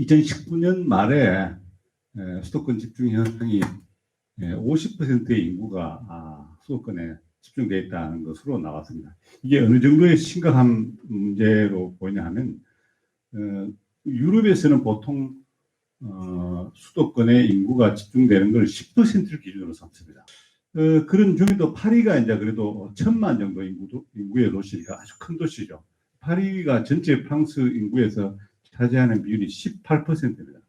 2019년 말에 수도권 집중 현상이 50%의 인구가 수도권에 집중되어 있다는 것으로 나왔습니다. 이게 어느 정도의 심각한 문제로 보이냐 하면 유럽에서는 보통 수도권에 인구가 집중되는 걸 10%를 기준으로 삼습니다. 그런 중에도 파리가 이제 그래도 1000만 정도 인구의 도시가 아주 큰 도시죠. 파리가 전체 프랑스 인구에서 차지하는 비율이 18%입니다.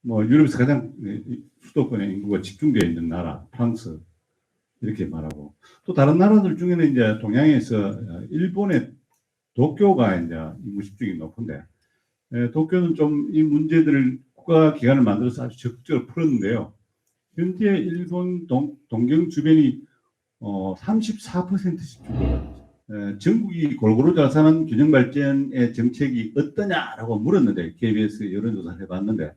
뭐 유럽에서 가장 수도권에 인구가 집중되어 있는 나라 프랑스 이렇게 말하고, 또 다른 나라들 중에는 이제 동양에서 일본의 도쿄가 이제 인구 집중이 높은데, 도쿄는 좀 이 문제들을 국가기관을 만들어서 아주 적극적으로 풀었는데요. 현재 일본 동경 주변이 34%씩 줄어들었어요. 전국이 골고루 잘 사는 균형 발전의 정책이 어떠냐라고 물었는데, KBS 여론조사를 해봤는데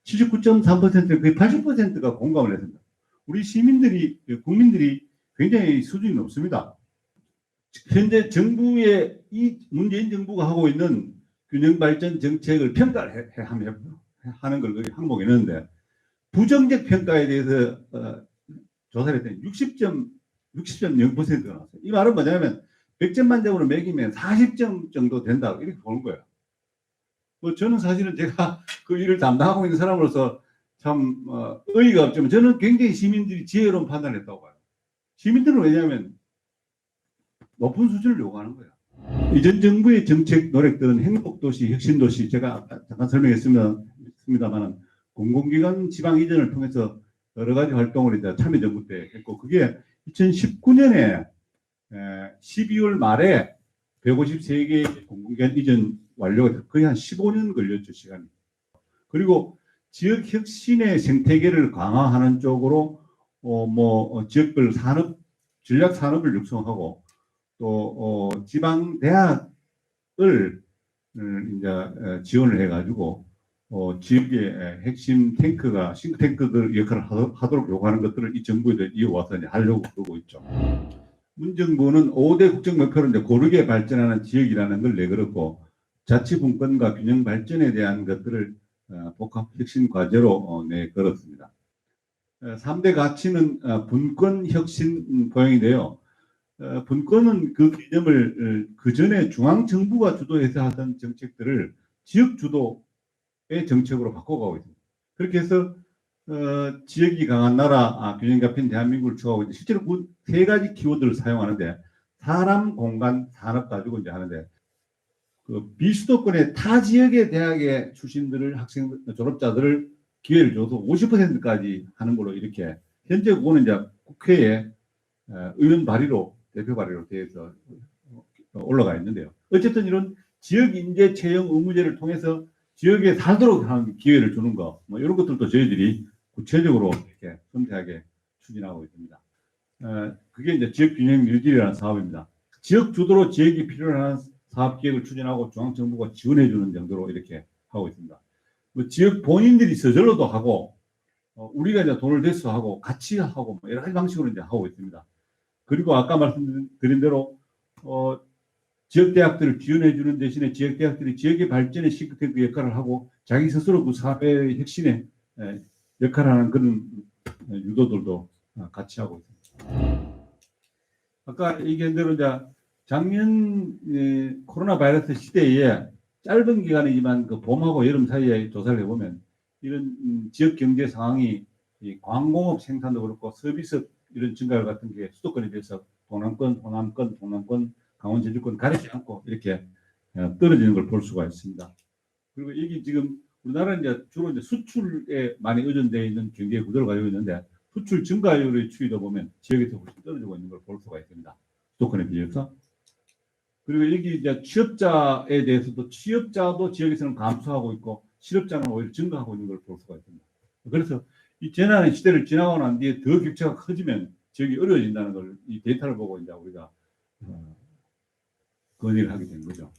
79.3%, 거의 80%가 공감을 했습니다. 우리 시민들이, 국민들이 굉장히 수준이 높습니다. 현재 정부의 이 문재인 정부가 하고 있는 균형 발전 정책을 평가를 하는 걸 거기 항목에 넣는데, 부정적 평가에 대해서 조사를 했더니 60.0%가 나왔어요. 이 말은 뭐냐면 100점 만점으로 매기면 40점 정도 된다고 이렇게 보는 거예요. 뭐 저는 사실은 제가 그 일을 담당하고 있는 사람으로서 참 의의가 없지만, 저는 굉장히 시민들이 지혜로운 판단을 했다고 봐요. 시민들은 왜냐하면 높은 수준을 요구하는 거예요. 이전 정부의 정책 노력들은 행복도시, 혁신도시, 제가 잠깐 설명했습니다만 공공기관 지방 이전을 통해서 여러 가지 활동을 이제 참여정부 때 했고, 그게 2019년에 12월 말에 153개 공공기관 이전 완료가 거의 한 15년 걸렸죠, 시간이. 그리고 지역 혁신의 생태계를 강화하는 쪽으로 지역별 산업, 전략 산업을 육성하고, 또 지방 대학을 이제 지원을 해가지고 지역의 핵심 탱크가 싱크탱크들 역할을 하도록 요구하는 것들을 이 정부에 이어와서 이제 하려고 그러고 있죠. 문정부는 5대 국정 목표로 이제 고르게 발전하는 지역이라는 걸 내걸었고, 자치분권과 균형 발전에 대한 것들을 복합 혁신 과제로 내걸었습니다. 3대 가치는 분권, 혁신, 포용인데요. 분권은 그 개념을 그 전에 중앙정부가 주도해서 하던 정책들을 지역 주도의 정책으로 바꿔가고 있습니다. 그렇게 해서 지역이 강한 나라, 균형 잡힌 대한민국을 추구하고 있는데, 실제로 그 세 가지 키워드를 사용하는데, 사람, 공간, 산업 가지고 이제 하는데, 그 비수도권의 타 지역의 대학의 출신들을 졸업자들을 기회를 줘서 50%까지 하는 걸로 이렇게, 현재 그거는 이제 국회에 의원 발의로, 대표 발의로 되어서 올라가 있는데요. 어쨌든 이런 지역 인재 채용 의무제를 통해서 지역에 살도록 하는 기회를 주는 거, 뭐 이런 것들도 저희들이 구체적으로 이렇게 섬세하게 추진하고 있습니다. 그게 이제 지역 균형 유지라는 사업입니다. 지역 주도로 지역이 필요한 사업 계획을 추진하고 중앙정부가 지원해주는 정도로 이렇게 하고 있습니다. 뭐 지역 본인들이 서절로도 하고, 우리가 이제 돈을 대서 하고, 같이 하고, 뭐 여러 가지 방식으로 이제 하고 있습니다. 그리고 아까 말씀드린 대로 지역 대학들을 지원해 주는 대신에 지역 대학들이 지역의 발전에 싱크탱크 역할을 하고, 자기 스스로 그 사회의 혁신에 역할을 하는 그런 유도들도 같이 하고 있습니다. 아까 얘기한 대로 이제 작년 코로나 바이러스 시대에 짧은 기간이지만 그 봄하고 여름 사이에 조사를 해보면, 이런 지역 경제 상황이 광공업 생산도 그렇고 서비스 이런 증가 같은 게 수도권에 비해서 동남권, 강원, 제주권 가리지 않고 이렇게 떨어지는 걸 볼 수가 있습니다. 그리고 여기 지금 우리나라는 이제 주로 이제 수출에 많이 의존되어 있는 경제 구조를 가지고 있는데, 수출 증가율의 추이도 보면 지역에서 훨씬 떨어지고 있는 걸 볼 수가 있습니다. 수도권에 비해서. 그리고 여기 이제 취업자에 대해서도 취업자도 지역에서는 감소하고 있고, 실업자는 오히려 증가하고 있는 걸 볼 수가 있습니다. 그래서 이 재난의 시대를 지나고 난 뒤에 더 격차가 커지면 지역이 어려워진다는 걸 이 데이터를 보고 이제 우리가 건의를 하게 된 거죠.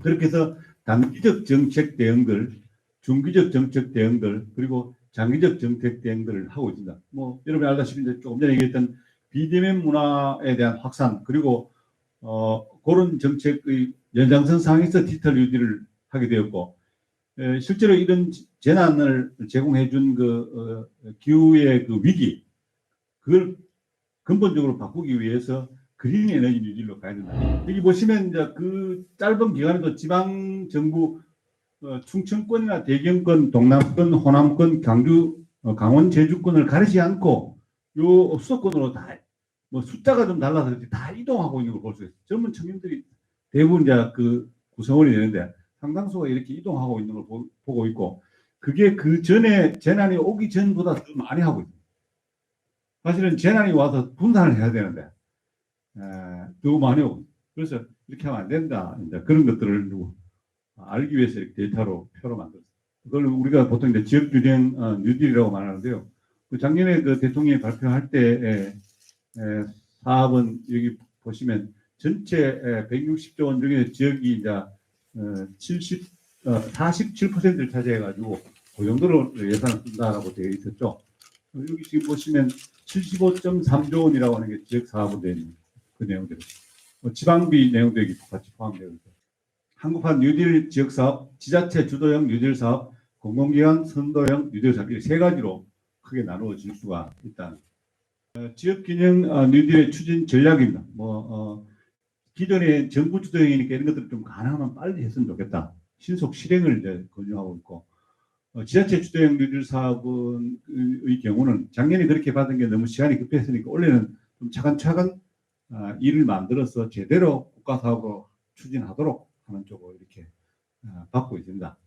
그렇게 해서 단기적 정책 대응들, 중기적 정책 대응들, 그리고 장기적 정책 대응들을 하고 있습니다. 뭐 여러분이 알다시피 이제 조금 전에 얘기했던 비대면 문화에 대한 확산, 그리고 그런 정책의 연장선 상에서 디지털 유지를 하게 되었고, 실제로 이런 재난을 제공해 준 기후의 그 위기, 그걸 근본적으로 바꾸기 위해서 그린 에너지 뉴딜로 가야 된다. 여기 보시면 이제 그 짧은 기간에도 지방 정부 충청권이나 대경권, 동남권, 호남권, 강주, 강원, 제주권을 가리지 않고 요 수도권으로 다 뭐 숫자가 좀 달라서 다 이동하고 있는 걸 볼 수 있어요. 젊은 청년들이 대부분 이제 그 구성원이 되는데 상당수가 이렇게 이동하고 있는 걸 보고 있고, 그게 그 전에 재난이 오기 전보다 더 많이 하고 있어요. 사실은 재난이 와서 분산을 해야 되는데 더 많이 오고, 그래서 이렇게 하면 안 된다. 이제 그런 것들을 알기 위해서 이렇게 데이터로 표로 만들었어요. 그걸 우리가 보통 이제 지역균형 뉴딜이라고 말하는데요. 그 작년에 그 대통령이 발표할 때 사업은 여기 보시면 전체 160조 원 중에 지역이 이제 47%를 차지해가지고 그 정도로 예산을 쓴다라고 되어 있었죠. 여기 지금 보시면 75.3조 원이라고 하는 게 지역 사업으로 되어 있는 그 내용들이, 지방비 내용도 여기 같이 포함되어 있죠. 한국판 뉴딜 지역 사업, 지자체 주도형 뉴딜 사업, 공공기관 선도형 뉴딜 사업, 이 세 가지로 크게 나누어질 수가 있다. 지역균형 뉴딜의 추진 전략입니다. 기존에 정부 주도형이니까 이런 것들을 좀 가능하면 빨리 했으면 좋겠다. 신속 실행을 이제 권유하고 있고, 지자체 주도형 뉴딜 사업의 경우는 작년에 그렇게 받은 게 너무 시간이 급했으니까 올해는 좀 차근차근 일을 만들어서 제대로 국가 사업으로 추진하도록 하는 쪽으로 이렇게 받고 있습니다.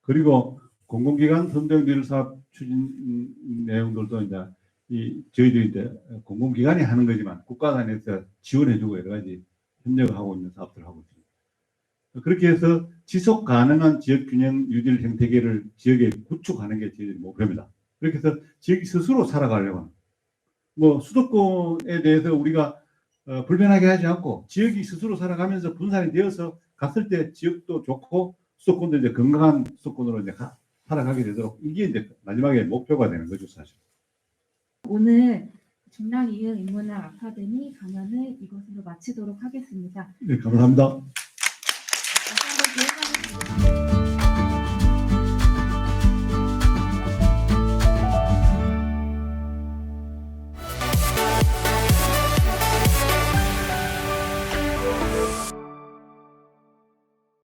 그리고 공공기관 선도형 뉴딜 사업 추진 내용들도 이제 저희들이 이제 공공기관이 하는 거지만 국가단에서 지원해주고 여러 가지 협력을 하고 있는 사업들을 하고 있습니다. 그렇게 해서 지속 가능한 지역균형 뉴딜 생태계를 지역에 구축하는 게 저희들의 목표입니다. 그렇게 해서 지역이 스스로 살아가려고 합니다. 수도권에 대해서 우리가 불편하게 하지 않고 지역이 스스로 살아가면서 분산이 되어서 갔을 때 지역도 좋고 수도권도 이제 건강한 수도권으로 이제 살아가게 되도록, 이게 이제 마지막에 목표가 되는 거죠, 사실. 오늘 중랑 이응 인문학 아카데미 강연을 이것으로 마치도록 하겠습니다. 네, 감사합니다.